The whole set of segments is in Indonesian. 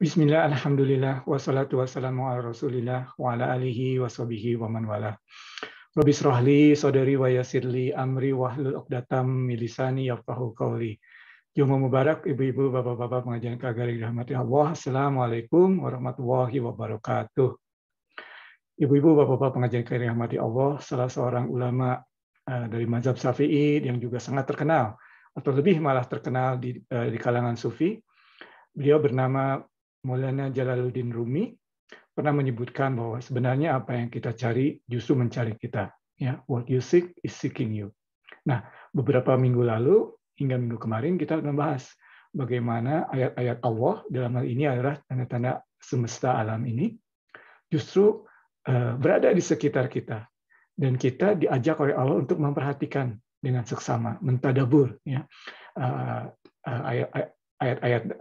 Bismillah, alhamdulillah, wassalatu wassalamu ala rasulillah, wa ala alihi wa sahbihi wa man wala. Rabbi shrahli sadri wa yassirli amri wahlul 'uqdatam min lisani yafqahu qawli. Jumat Mubarak, ibu-ibu, bapak-bapak pengajian keagamaan yang dirahmati Allah. Assalamualaikum warahmatullahi wabarakatuh. Ibu-ibu, bapak-bapak pengajian yang dirahmati Allah, salah seorang ulama dari mazhab Syafi'i yang juga sangat terkenal, atau lebih malah terkenal di kalangan sufi. Beliau bernama Maulana Jalaluddin Rumi, pernah menyebutkan bahwa sebenarnya apa yang kita cari justru mencari kita. Ya, what you seek is seeking you. Nah, beberapa minggu lalu hingga minggu kemarin kita membahas bagaimana ayat-ayat Allah dalam hal ini adalah tanda-tanda semesta alam ini justru berada di sekitar kita, dan kita diajak oleh Allah untuk memperhatikan dengan seksama, mentadabur ya ayat-ayat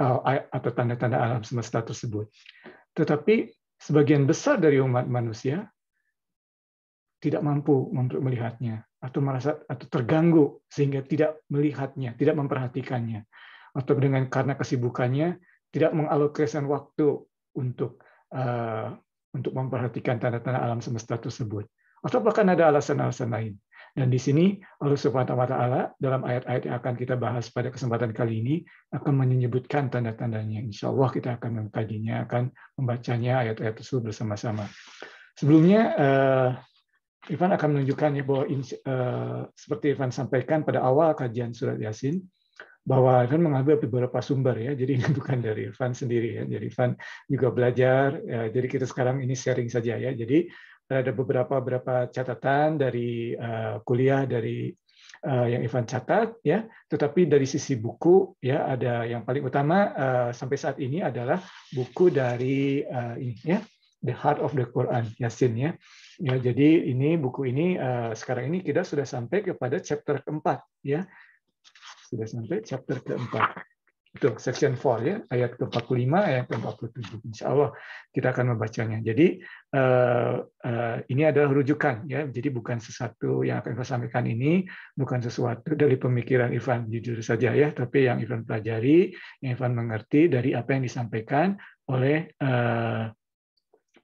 atau tanda-tanda alam semesta tersebut. Tetapi sebagian besar dari umat manusia tidak mampu melihatnya, atau merasa atau terganggu sehingga tidak melihatnya, tidak memperhatikannya, atau karena kesibukannya tidak mengalokasikan waktu untuk memperhatikan tanda-tanda alam semesta tersebut. Atau bahkan ada alasan-alasan lain. Dan di sini Allah Subhanahu wa taala dalam ayat-ayat yang akan kita bahas pada kesempatan kali ini akan menyebutkan tanda-tandanya. Insya Allah kita akan mengkajinya, akan membacanya ayat-ayat tersebut bersama-sama. Sebelumnya Ivan akan menunjukkan ya bahwa seperti Ivan sampaikan pada awal kajian surat Yasin, bahwa Ivan mengambil beberapa sumber ya, jadi ini bukan dari Ivan sendiri ya, jadi Ivan juga belajar ya, jadi kita sekarang ini sharing saja ya. Jadi ada beberapa catatan dari kuliah dari yang Ivan catat ya, tetapi dari sisi buku ya ada yang paling utama sampai saat ini adalah buku dari ini ya, The Heart of the Quran Yasin ya. Ya, jadi ini buku ini sekarang ini kita sudah sampai kepada chapter keempat ya. Sudah sampai chapter keempat. Itu section 4 ya, ayat ke-45, ayat ke-47. Insya Allah kita akan membacanya. Jadi ini adalah rujukan ya. Jadi bukan sesuatu yang akan saya sampaikan ini, bukan sesuatu dari pemikiran Ivan jujur saja ya, tapi yang Ivan pelajari, yang Ivan mengerti dari apa yang disampaikan oleh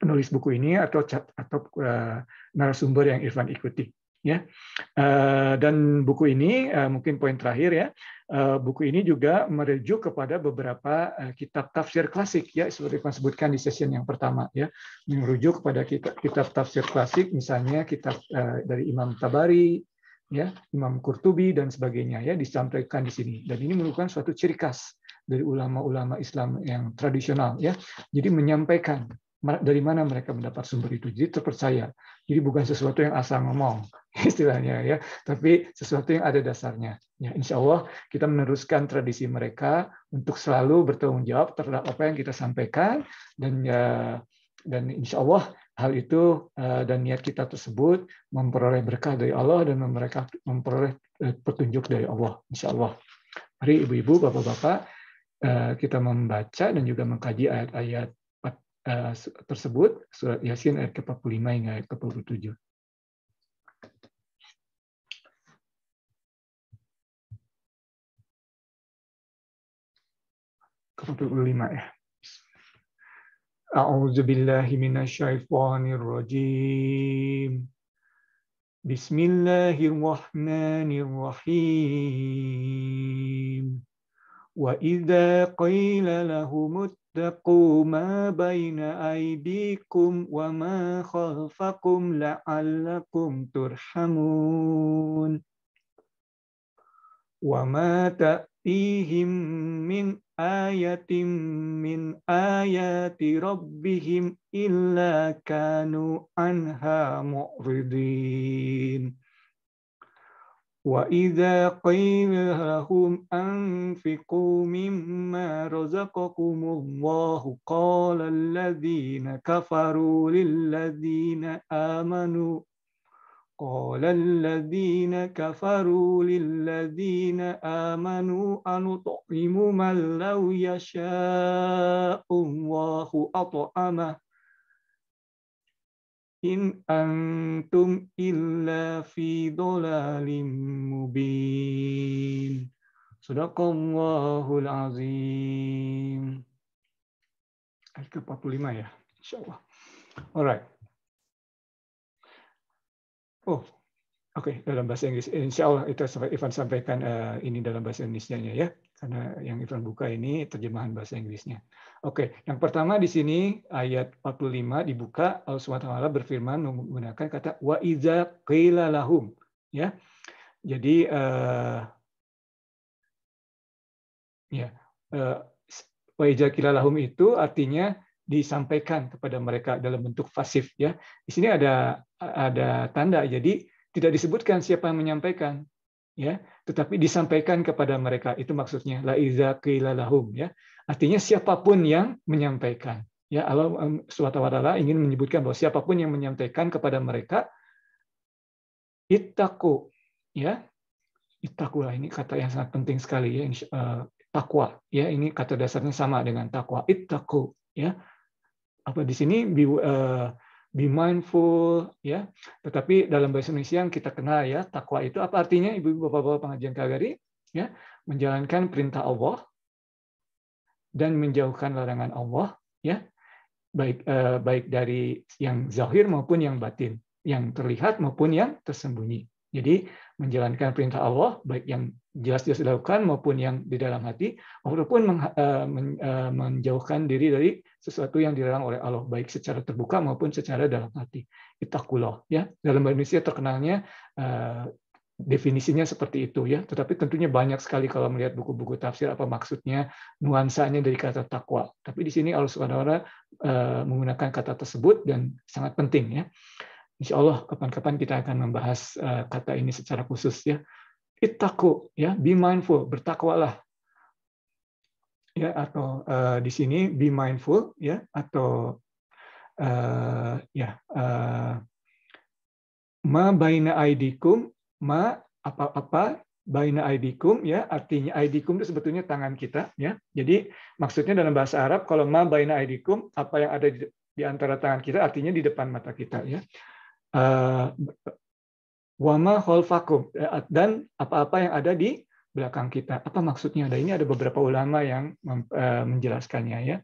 penulis buku ini atau narasumber yang Irfan ikuti ya. Dan buku ini mungkin poin terakhir ya, buku ini juga merujuk kepada beberapa kitab tafsir klasik ya, seperti Irfan sebutkan di session yang pertama ya, merujuk kepada kitab tafsir klasik, misalnya kitab dari Imam Tabari ya, Imam Qurtubi dan sebagainya ya, disampaikan di sini. Dan ini merupakan suatu ciri khas dari ulama-ulama Islam yang tradisional ya. Jadi menyampaikan dari mana mereka mendapat sumber itu, jadi terpercaya. Jadi bukan sesuatu yang asal ngomong istilahnya ya, tapi sesuatu yang ada dasarnya. Ya, insya Allah kita meneruskan tradisi mereka untuk selalu bertanggung jawab terhadap apa yang kita sampaikan, dan insya Allah hal itu dan niat kita tersebut memperoleh berkah dari Allah dan memperoleh petunjuk dari Allah. Insya Allah. Mari ibu-ibu, bapak-bapak, kita membaca dan juga mengkaji ayat-ayat tersebut, surat Yasin ayat ke-45 hingga ayat ke-47. Ke-45 ya. A'udzu billahi minasyaitonir rajim. Bismillahirrahmanirrahim. Wa idza qila lahum ittaqu ma baina aydikum wa ma khalfakum la'allakum turhamun. Wa ma ta'tihim min ayatin min ayati rabbihim illa kanu anha mu'ridin. وَإِذَا قِيلَ لَهُمْ أَنْفِقُوا مِمَّا رَزَقَكُمُ اللَّهُ قَالَ الَّذِينَ كَفَرُوا لِلَّذِينَ آمَنُوا أَنُطْعِمُ مَنْ لَوْ يَشَاءُ اللَّهُ أَطْعَمَهُ In antum illa fi dhalalim mubin. Shadaqallahul azim. Ayat ke-45 ya, insyaallah. Alright. Oh, oke, dalam bahasa Inggris. Insya Allah itu Ivan sampaikan ini dalam bahasa Indonesia-nya ya, karena yang Ivan buka ini terjemahan bahasa Inggrisnya. Oke, yang pertama di sini ayat 45 dibuka, Allah SWT berfirman menggunakan kata wa iza qila lahum, ya. Jadi wa iza qila lahum itu artinya disampaikan kepada mereka dalam bentuk pasif ya. Di sini ada tanda, jadi tidak disebutkan siapa yang menyampaikan, ya, tetapi disampaikan kepada mereka. Itu maksudnya la iza qila lahum, ya. Artinya siapapun yang menyampaikan. Ya, Allah SWT ingin menyebutkan bahwa siapapun yang menyampaikan kepada mereka, ittaqu, ya. Ittaqulah, ini kata yang sangat penting sekali ya. Takwa, ya, ini kata dasarnya sama dengan takwa. Ittaqu, ya. Apa di sini be mindful, ya. Tetapi dalam bahasa Indonesia yang kita kenal ya, takwa itu apa artinya, Ibu Bapak pengajian KGRI? Ya, menjalankan perintah Allah dan menjauhkan larangan Allah, ya. Baik dari yang zahir maupun yang batin, yang terlihat maupun yang tersembunyi. Jadi menjalankan perintah Allah baik yang jelas-jelas dilakukan maupun yang di dalam hati, ataupun menjauhkan diri dari sesuatu yang dilarang oleh Allah baik secara terbuka maupun secara dalam hati. Ittaqullah, ya. Dalam bahasa Indonesia terkenalnya definisinya seperti itu ya. Tetapi tentunya banyak sekali kalau melihat buku-buku tafsir apa maksudnya, nuansanya dari kata takwa. Tapi di sini Allah SWT menggunakan kata tersebut dan sangat penting ya. Insya Allah kapan-kapan kita akan membahas kata ini secara khusus ya. Ittaqu, ya, be mindful, bertakwalah. Ya, atau di sini be mindful ya, atau ma baina aidikum, ma apa-apa baina aidikum, ya, artinya aidikum itu sebetulnya tangan kita ya. Jadi maksudnya dalam bahasa Arab kalau ma baina aidikum, apa yang ada di antara tangan kita artinya di depan mata kita ya. Wama khalfakum, dan apa-apa yang ada di belakang kita. Apa maksudnya? Ini ada beberapa ulama yang menjelaskannya ya.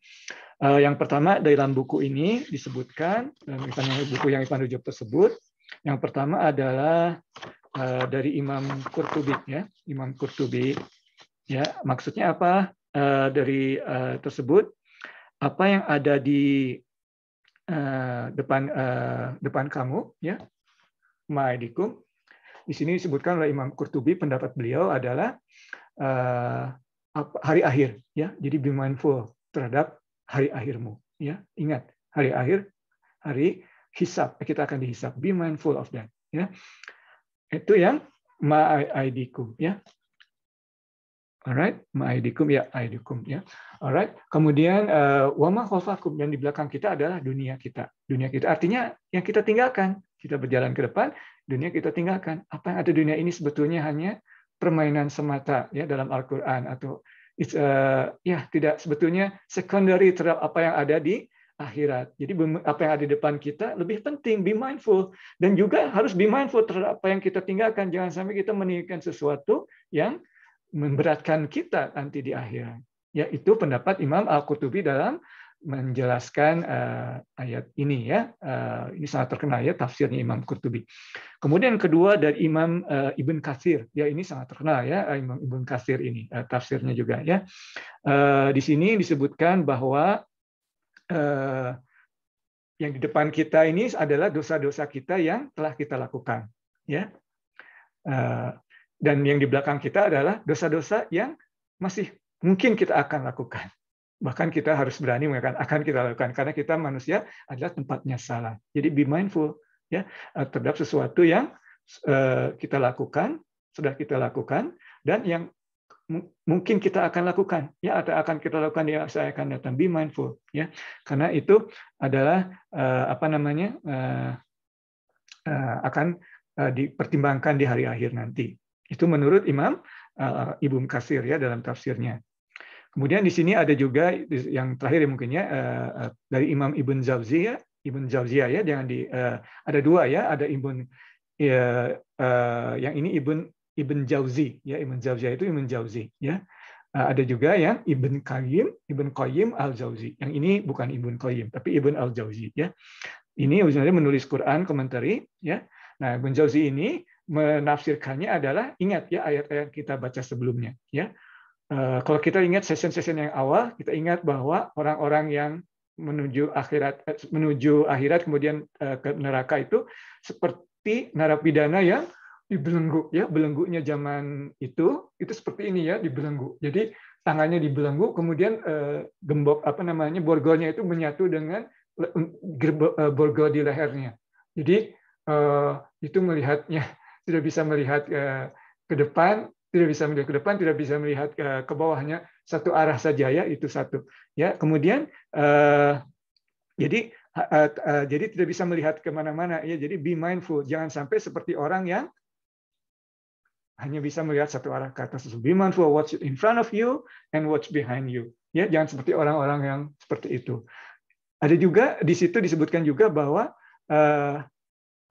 Yang pertama dalam buku ini disebutkan, buku yang Ivan rujuk tersebut, yang pertama adalah dari Imam Qurtubi ya. Imam Qurtubi ya, maksudnya apa dari tersebut? Apa yang ada di depan kamu ya, ma'aidikum. Di sini disebutkan oleh Imam Qurtubi, pendapat beliau adalah hari akhir ya. Jadi be mindful terhadap hari akhirmu ya. Ingat, hari akhir, hari hisab, kita akan dihisab. Be mindful of that ya. Itu yang ma'aidikum ya. Alright, ma'aidikum ya, aidikum ya. Alright. Kemudian wama khalfakum, yang di belakang kita adalah dunia kita. Dunia kita artinya yang kita tinggalkan. Kita berjalan ke depan, dunia kita tinggalkan. Apa yang ada di dunia ini sebetulnya hanya permainan semata ya dalam Al-Qur'an, atau tidak, sebetulnya secondary terhadap apa yang ada di akhirat. Jadi apa yang ada di depan kita lebih penting, be mindful, dan juga harus be mindful terhadap apa yang kita tinggalkan. Jangan sampai kita meninggalkan sesuatu yang memberatkan kita nanti di akhirat. Ya, itu pendapat Imam Al-Qurtubi dalam menjelaskan ayat ini ya. Ini sangat terkenal ya tafsirnya Imam Qurtubi. Kemudian kedua dari Imam Ibn Katsir. Ya, ini sangat terkenal ya Imam Ibn Katsir ini tafsirnya juga ya. Di sini disebutkan bahwa yang di depan kita ini adalah dosa-dosa kita yang telah kita lakukan ya. Dan yang di belakang kita adalah dosa-dosa yang masih mungkin kita akan lakukan. Bahkan kita harus berani mengatakan akan kita lakukan, karena kita manusia adalah tempatnya salah. Jadi be mindful ya terhadap sesuatu yang kita lakukan, sudah kita lakukan, dan yang mungkin kita akan lakukan ya, atau akan kita lakukan ya, saya akan datang. Be mindful ya, karena itu adalah akan dipertimbangkan di hari akhir nanti. Itu menurut Imam Ibnu Katsir ya dalam tafsirnya. Kemudian di sini ada juga yang terakhir mungkin ya dari Imam Ibn Jawziyah ya, jangan ada dua ya, ada yang ini Ibn Jauzi ya, Ibn Jawziyah itu Ibn Jauzi ya. Ada juga yang Ibn Qayyim al-Jauzi. Yang ini bukan Ibn Qayyim, tapi Ibn al-Jauzi. Ya, ini sebenarnya menulis Quran komentari. Ya, nah Ibn Jauzi ini menafsirkannya adalah, ingat ya ayat-ayat kita baca sebelumnya. Ya, kalau kita ingat session-session yang awal, kita ingat bahwa orang-orang yang menuju akhirat kemudian ke neraka itu seperti narapidana yang dibelenggu, ya, belenggunya zaman itu seperti ini ya, dibelenggu. Jadi tangannya dibelenggu, kemudian gembok borgolnya itu menyatu dengan borgol di lehernya. Jadi itu melihatnya tidak bisa melihat ke depan, tidak bisa melihat ke bawahnya, satu arah saja ya, itu satu. Ya, kemudian jadi tidak bisa melihat kemana-mana ya. Jadi be mindful, jangan sampai seperti orang yang hanya bisa melihat satu arah ke atas. Be mindful what's in front of you and what's behind you. Ya, jangan seperti orang-orang yang seperti itu. Ada juga di situ disebutkan juga bahwa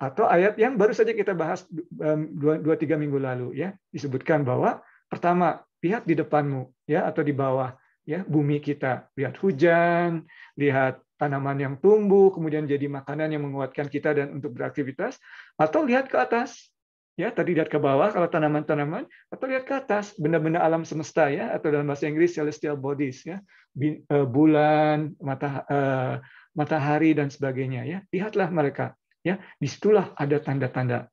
atau ayat yang baru saja kita bahas 2-3 minggu lalu ya, disebutkan bahwa pertama, lihat di depanmu ya atau di bawah ya, bumi kita, lihat hujan, lihat tanaman yang tumbuh kemudian jadi makanan yang menguatkan kita dan untuk beraktivitas, atau lihat ke atas. Ya, tadi lihat ke bawah kalau tanaman-tanaman, atau lihat ke atas benda-benda alam semesta ya, atau dalam bahasa Inggris celestial bodies ya, bulan, matahari dan sebagainya ya. Lihatlah mereka ya, disitulah ada tanda-tanda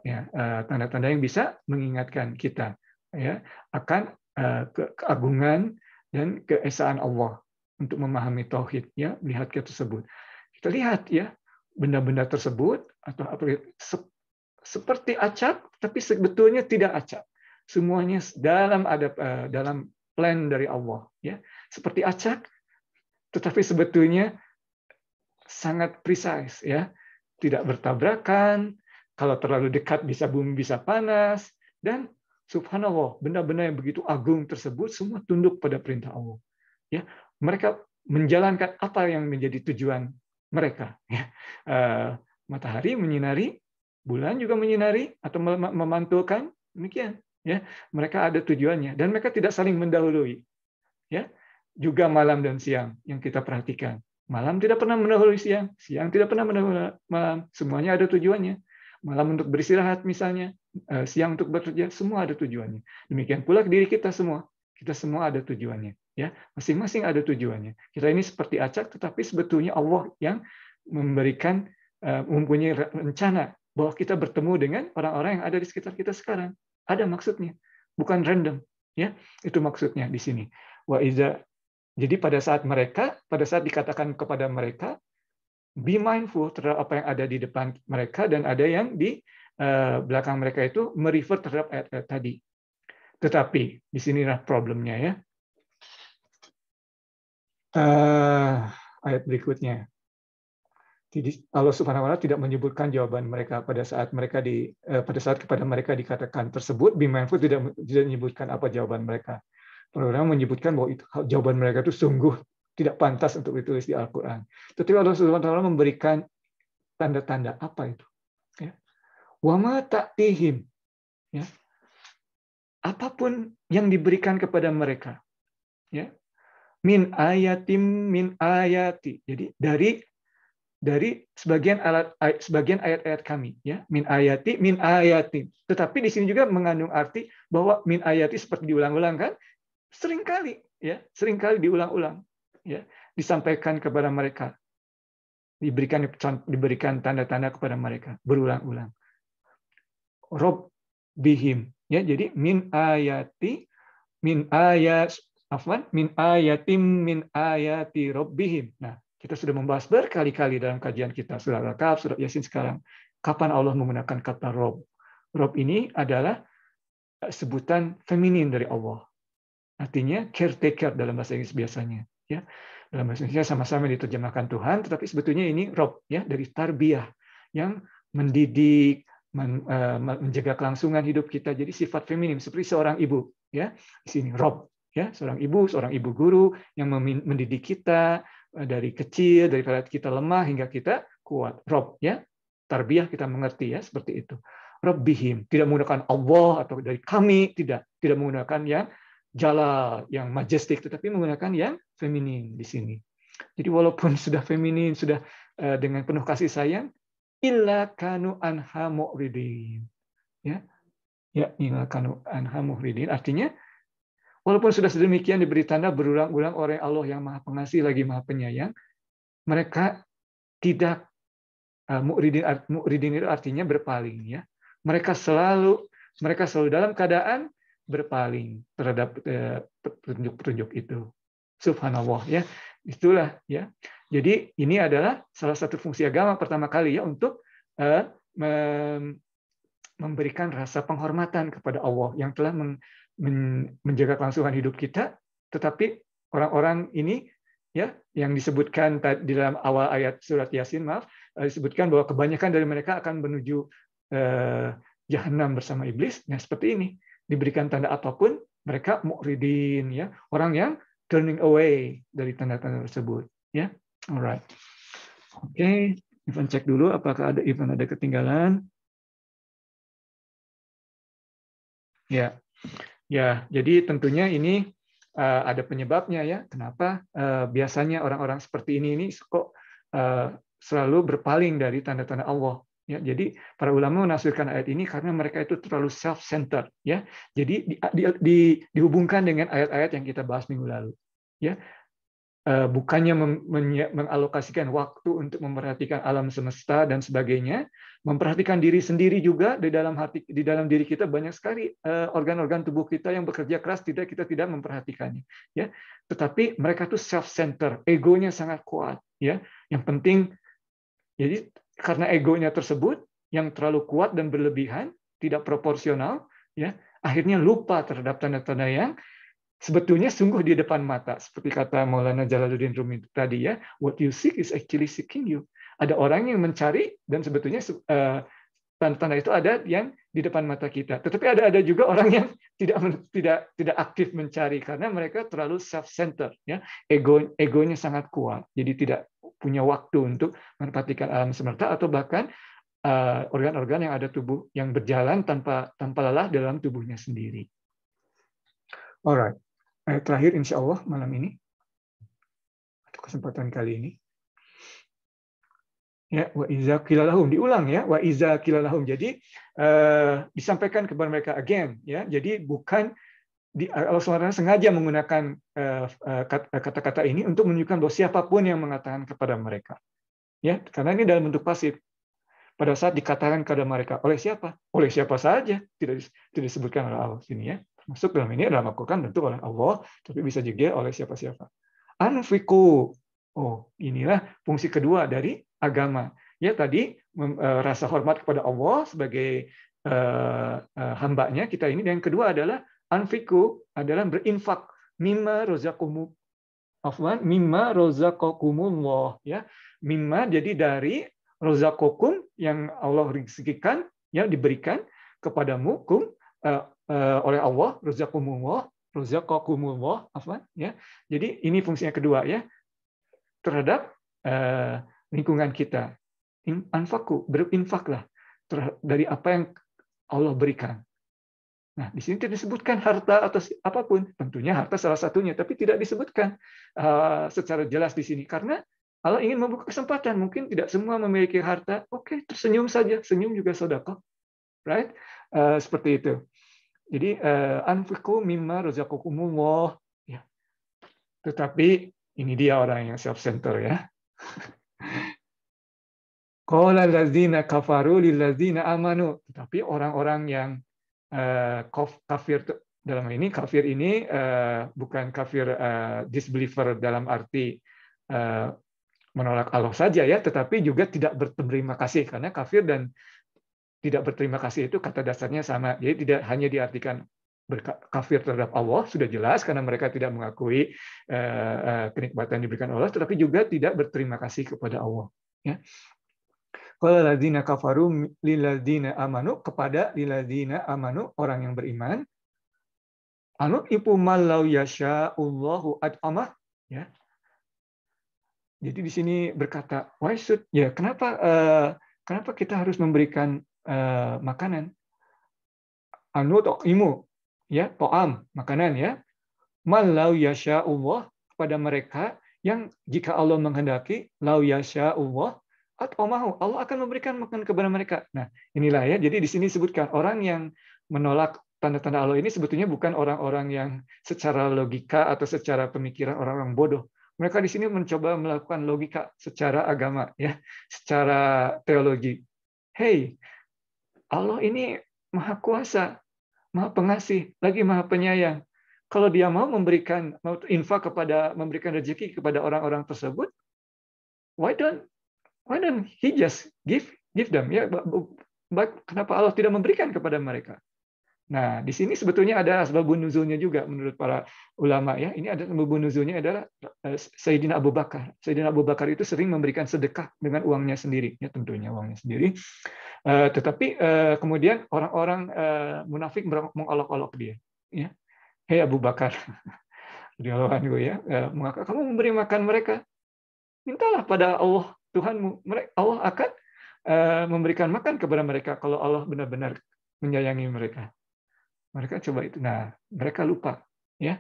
ya, tanda-tanda yang bisa mengingatkan kita ya akan keagungan dan keesaan Allah untuk memahami tauhid ya, melihat ke tersebut. Kita lihat ya benda-benda tersebut atau apa seperti acak, tapi sebetulnya tidak acak. Semuanya dalam plan dari Allah. Ya, seperti acak, tetapi sebetulnya sangat precise. Ya, tidak bertabrakan. Kalau terlalu dekat bumi bisa panas. Dan subhanallah, benda-benda yang begitu agung tersebut semua tunduk pada perintah Allah. Ya, mereka menjalankan apa yang menjadi tujuan mereka. Ya, matahari menyinari, bulan juga menyinari atau memantulkan, demikian ya, mereka ada tujuannya dan mereka tidak saling mendahului ya. Juga malam dan siang yang kita perhatikan, malam tidak pernah mendahului siang, siang tidak pernah mendahului malam, semuanya ada tujuannya. Malam untuk beristirahat misalnya, siang untuk bekerja, semua ada tujuannya. Demikian pula diri kita semua ada tujuannya ya, masing-masing ada tujuannya. Kita ini seperti acak, tetapi sebetulnya Allah yang memberikan mempunyai rencana bahwa kita bertemu dengan orang-orang yang ada di sekitar kita sekarang. Ada maksudnya, bukan random. Ya, itu maksudnya di sini. Jadi pada saat dikatakan kepada mereka, be mindful terhadap apa yang ada di depan mereka dan ada yang di belakang mereka itu merefer terhadap ayat-ayat tadi. Tetapi di sinilah problemnya ya. Ayat berikutnya. Jadi Allah Subhanahu wa taala tidak menyebutkan jawaban mereka pada saat kepada mereka dikatakan tersebut, be mindful tidak menyebutkan apa jawaban mereka. Orang menyebutkan bahwa itu jawaban mereka itu sungguh tidak pantas untuk ditulis di Al-Qur'an. Tetapi Allah Subhanahu wa taala memberikan tanda-tanda apa itu? Ya. Wa ma ta'tihim. Ya. Apapun yang diberikan kepada mereka. Ya. Min ayati. Jadi dari sebagian ayat-ayat kami ya, min ayati, tetapi di sini juga mengandung arti bahwa min ayati seperti diulang-ulang kan, seringkali diulang-ulang ya, disampaikan kepada mereka, diberikan tanda-tanda kepada mereka berulang-ulang. Rob bihim ya, jadi min ayatim min ayati robbihim. Nah, kita sudah membahas berkali-kali dalam kajian kita surat Al-Kahf, surat Yasin sekarang. Kapan Allah menggunakan kata Rob? Rob ini adalah sebutan feminin dari Allah. Artinya caretaker dalam bahasa Inggris biasanya. Ya, dalam bahasa Indonesia sama-sama diterjemahkan Tuhan, tetapi sebetulnya ini Rob ya, dari tarbiyah yang mendidik, menjaga kelangsungan hidup kita. Jadi sifat feminin seperti seorang ibu. Ya, di sini Rob. Ya, seorang ibu guru yang mendidik kita dari kecil, dari kita lemah hingga kita kuat. Rob ya, tarbiyah kita mengerti ya seperti itu. Rob bihim, tidak menggunakan Allah atau dari kami, tidak menggunakan yang jalal, yang majestik, tetapi menggunakan yang feminin di sini. Jadi walaupun sudah feminin, sudah dengan penuh kasih sayang, illa kanu anha mu'ridin. Ya, illa kanu anha mu'ridin. Artinya, walaupun sudah sedemikian diberi tanda berulang-ulang oleh Allah yang Maha Pengasih lagi Maha Penyayang, mereka tidak mu'ridin itu artinya berpaling, ya. Mereka selalu dalam keadaan berpaling terhadap petunjuk-petunjuk itu. Subhanallah, ya. Itulah, ya. Jadi ini adalah salah satu fungsi agama pertama kali, ya, untuk memberikan rasa penghormatan kepada Allah yang telah menjaga kelangsungan hidup kita. Tetapi orang-orang ini, ya, yang disebutkan di dalam awal ayat surat Yasin, disebutkan bahwa kebanyakan dari mereka akan menuju Jahannam bersama iblis. Nah, seperti ini, diberikan tanda apapun mereka mu'ridin, ya, orang yang turning away dari tanda-tanda tersebut, ya. Alright. Oke, Ivan cek dulu apakah ada ketinggalan. Ya. Ya, jadi tentunya ini ada penyebabnya, ya. Kenapa biasanya orang-orang seperti ini kok selalu berpaling dari tanda-tanda Allah, ya. Jadi para ulama menafsirkan ayat ini karena mereka itu terlalu self-centered, ya. Jadi dihubungkan dengan ayat-ayat yang kita bahas minggu lalu, ya. Bukannya mengalokasikan waktu untuk memperhatikan alam semesta dan sebagainya, memperhatikan diri sendiri juga. Di dalam diri kita banyak sekali organ-organ tubuh kita yang bekerja keras, kita tidak memperhatikannya, ya. Tetapi mereka tuh self-centered, egonya sangat kuat, ya. Yang penting, jadi karena egonya tersebut yang terlalu kuat dan berlebihan, tidak proporsional, ya, akhirnya lupa terhadap tanda-tanda yang sebetulnya sungguh di depan mata. Seperti kata Maulana Jalaluddin Rumi tadi, ya, what you seek is actually seeking you. Ada orang yang mencari dan sebetulnya tanda-tanda itu ada yang di depan mata kita. Tetapi ada juga orang yang tidak aktif mencari karena mereka terlalu self-centered, ya. Egonya sangat kuat. Jadi tidak punya waktu untuk memperhatikan alam semesta atau bahkan organ-organ yang ada tubuh yang berjalan tanpa lelah dalam tubuhnya sendiri. Alright. Ayat terakhir insya Allah malam ini, atau kesempatan kali ini, ya, wa iza qila lahum, diulang, ya, wa iza qila lahum. Jadi disampaikan kepada mereka again, ya. Jadi bukan Allah SWT sengaja menggunakan kata-kata ini untuk menunjukkan bahwa siapapun yang mengatakan kepada mereka, ya, karena ini dalam bentuk pasif. Pada saat dikatakan kepada mereka, oleh siapa? Oleh siapa saja, tidak disebutkan oleh Allah sini, ya. Masuk dalam ini adalah Al-Quran tentu oleh Allah, tapi bisa juga oleh siapa-siapa. Anfiku. Oh, inilah fungsi kedua dari agama. Ya, tadi rasa hormat kepada Allah sebagai hambanya kita ini. Dan yang kedua adalah anfiku, adalah berinfak. Mimma rozaqakumullah, ya. Mimma jadi dari rozaqakum yang Allah rezekikan, ya, diberikan kepadamu, oleh Allah, rozaqakumullah, ya. Jadi ini fungsinya kedua, ya, terhadap lingkungan kita. Anfaku, berinfaklah dari apa yang Allah berikan. Nah, di sini tidak disebutkan harta atau apapun, tentunya harta salah satunya, tapi tidak disebutkan secara jelas di sini karena Allah ingin membuka kesempatan. Mungkin tidak semua memiliki harta, oke, tersenyum saja, senyum juga sedekah, right? Seperti itu. Jadi anfiqu mimma razaqakumullah, ya. Tetapi ini dia orang yang self-center, ya. Qala allazina kafaru lil ladzina amanu. Tetapi orang-orang yang kafir, dalam ini kafir ini bukan kafir disbeliever dalam arti menolak Allah saja, ya, tetapi juga tidak berterima kasih, karena kafir dan tidak berterima kasih itu kata dasarnya sama. Jadi tidak hanya diartikan kafir terhadap Allah, sudah jelas karena mereka tidak mengakui kenikmatan diberikan Allah, tetapi juga tidak berterima kasih kepada Allah, ya. Qala ladzina kafaru lil ladzina amanu, kepada lil ladzina amanu, orang yang beriman, anu ipu malau yasya'ullahu at'amah, ya. Jadi di sini berkata, why should, ya, kenapa kita harus memberikan makanan? Anu to'imu, ya, to'am, makanan, ya. Malau yasha'ullah, kepada mereka yang jika Allah menghendaki, lau yasha'ullah, atau mau Allah akan memberikan makan kepada mereka. Nah, inilah ya. Jadi di sini disebutkan orang yang menolak tanda-tanda Allah ini sebetulnya bukan orang-orang yang secara logika atau secara pemikiran orang-orang bodoh. Mereka di sini mencoba melakukan logika secara agama, ya, secara teologi. Hey, Allah ini Maha Kuasa, Maha Pengasih, lagi Maha Penyayang. Kalau Dia mau memberikan, mau infak kepada, memberikan rezeki kepada orang-orang tersebut, why don't He just give them? Ya, kenapa Allah tidak memberikan kepada mereka? Nah, di sini sebetulnya ada asbabun nuzulnya juga menurut para ulama, ya. Ini ada asbabun nuzulnya adalah Sayyidina Abu Bakar. Sayyidina Abu Bakar itu sering memberikan sedekah dengan uangnya sendiri, ya, tentunya uangnya sendiri. Tetapi kemudian orang-orang munafik mengolok-olok dia, ya. Hei Abu Bakar, radhiyallahu anhu, ya, mengapa kamu memberi makan mereka? Mintalah pada Allah Tuhanmu, Allah akan memberikan makan kepada mereka kalau Allah benar-benar menyayangi mereka. Mereka coba itu. Nah, mereka lupa, ya.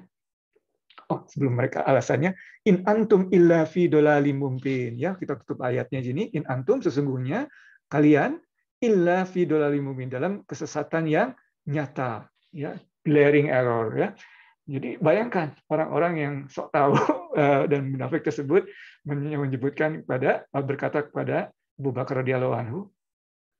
Oh, sebelum mereka alasannya in antum illa fi dolalim mubin, ya. Kita tutup ayatnya sini, in antum, sesungguhnya kalian illa fi dolalim mubin, dalam kesesatan yang nyata, ya, glaring error, ya. Jadi bayangkan orang-orang yang sok tahu dan munafik tersebut menyebutkan berkata kepada Abu Bakar radhiyallahu anhu,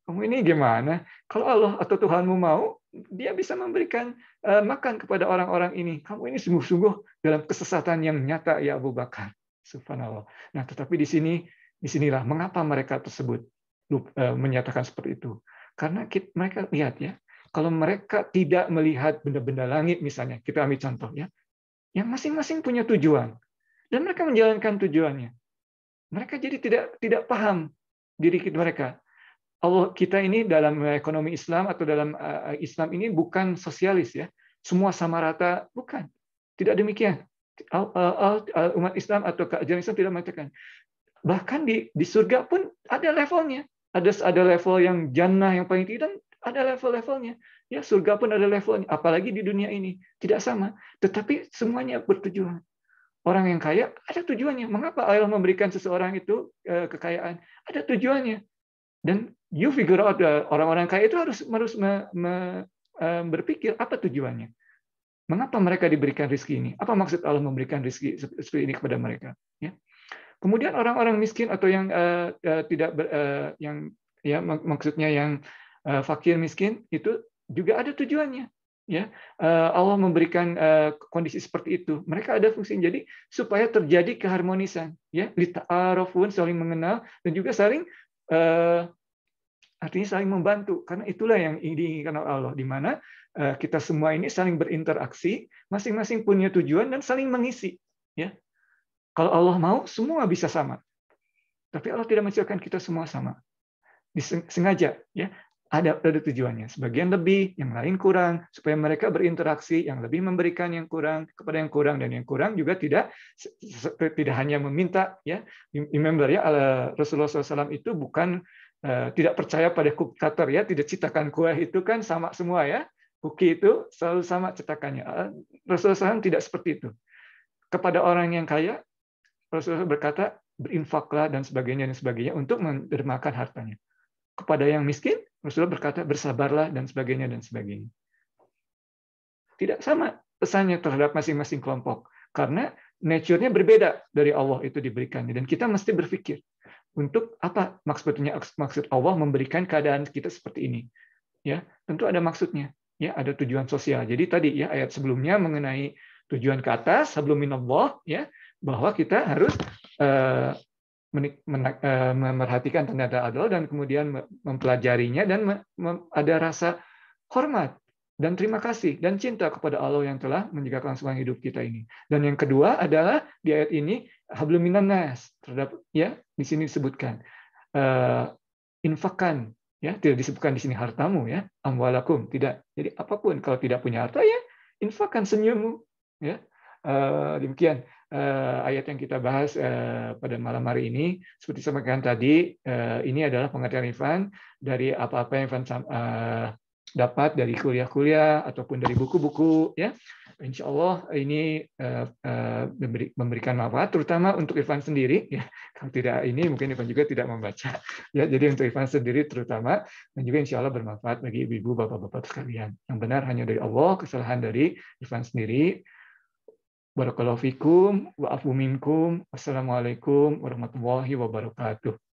kamu ini gimana? Kalau Allah atau Tuhanmu mau, Dia bisa memberikan makan kepada orang-orang ini. Kamu ini sungguh-sungguh dalam kesesatan yang nyata, ya Abu Bakar. Subhanallah. Nah, tetapi disinilah mengapa mereka tersebut menyatakan seperti itu. Karena mereka lihat, ya, kalau mereka tidak melihat benda-benda langit, misalnya, kita ambil contoh, ya, yang masing-masing punya tujuan, dan mereka menjalankan tujuannya. Mereka jadi tidak paham diri mereka. Allah kita ini dalam ekonomi Islam atau dalam Islam ini bukan sosialis, ya, semua sama rata, bukan, tidak demikian. Umat Islam atau ajaran Islam tidak mengatakan. Bahkan di surga pun ada levelnya, ada level yang jannah yang paling tinggi, dan ada level-levelnya, ya, surga pun ada levelnya, apalagi di dunia ini tidak sama, tetapi semuanya bertujuan. Orang yang kaya ada tujuannya. Mengapa Allah memberikan seseorang itu kekayaan? Ada tujuannya. Dan you figure out, orang-orang kaya itu harus berpikir apa tujuannya. Mengapa mereka diberikan rezeki ini? Apa maksud Allah memberikan rezeki seperti ini kepada mereka? Ya. Kemudian orang-orang miskin atau yang maksudnya yang fakir miskin itu juga ada tujuannya. Ya, Allah memberikan kondisi seperti itu. Mereka ada fungsi, jadi supaya terjadi keharmonisan, ya, lita'arufun, saling mengenal, dan juga saling artinya saling membantu, karena itulah yang diinginkan oleh Allah, di mana kita semua ini saling berinteraksi, masing-masing punya tujuan dan saling mengisi. Ya, kalau Allah mau semua bisa sama, tapi Allah tidak menciptakan kita semua sama. Sengaja, ya, ada tujuannya. Sebagian lebih, yang lain kurang, supaya mereka berinteraksi, yang lebih memberikan yang kurang kepada yang kurang, dan yang kurang juga tidak hanya meminta, ya. Remember, ya, Rasulullah SAW itu bukan tidak percaya pada cookie cutter, ya, tidak cetakan kue itu kan sama semua, ya. Cookie itu selalu sama cetakannya. Rasulullah SAW tidak seperti itu. Kepada orang yang kaya, Rasulullah berkata berinfaklah dan sebagainya untuk mendermakan hartanya. Kepada yang miskin, Rasulullah berkata bersabarlah dan sebagainya dan sebagainya. Tidak sama pesannya terhadap masing-masing kelompok, karena nature-nya berbeda dari Allah itu diberikannya, dan kita mesti berpikir untuk apa maksud Allah memberikan keadaan kita seperti ini. Ya, tentu ada maksudnya. Ya, ada tujuan sosial. Jadi tadi, ya, ayat sebelumnya mengenai tujuan ke atas, hablum minallah, ya, bahwa kita harus memerhatikan tanda-tanda adil dan kemudian mempelajarinya, dan ada rasa hormat dan terima kasih dan cinta kepada Allah yang telah menjaga kelangsungan hidup kita ini. Dan yang kedua adalah di ayat ini hablum minan nas, terhadap, ya, di sini disebutkan infakkan, ya, tidak disebutkan di sini hartamu, ya, amwalakum, tidak. Jadi apapun, kalau tidak punya harta, ya, infakkan senyummu, ya. Demikian ayat yang kita bahas pada malam hari ini. Seperti sampaikan tadi, ini adalah pengertian Irfan dari apa-apa yang Irfan dapat dari kuliah-kuliah ataupun dari buku-buku, ya. Insya Allah ini memberikan manfaat, terutama untuk Irfan sendiri. Ya, kalau tidak ini mungkin Irfan juga tidak membaca. Ya, jadi untuk Irfan sendiri terutama, dan juga insya Allah bermanfaat bagi ibu-ibu, bapak-bapak sekalian. Yang benar hanya dari Allah, kesalahan dari Irfan sendiri. Barakallahu fikum, wa'afu minkum. Wassalamualaikum warahmatullahi wabarakatuh.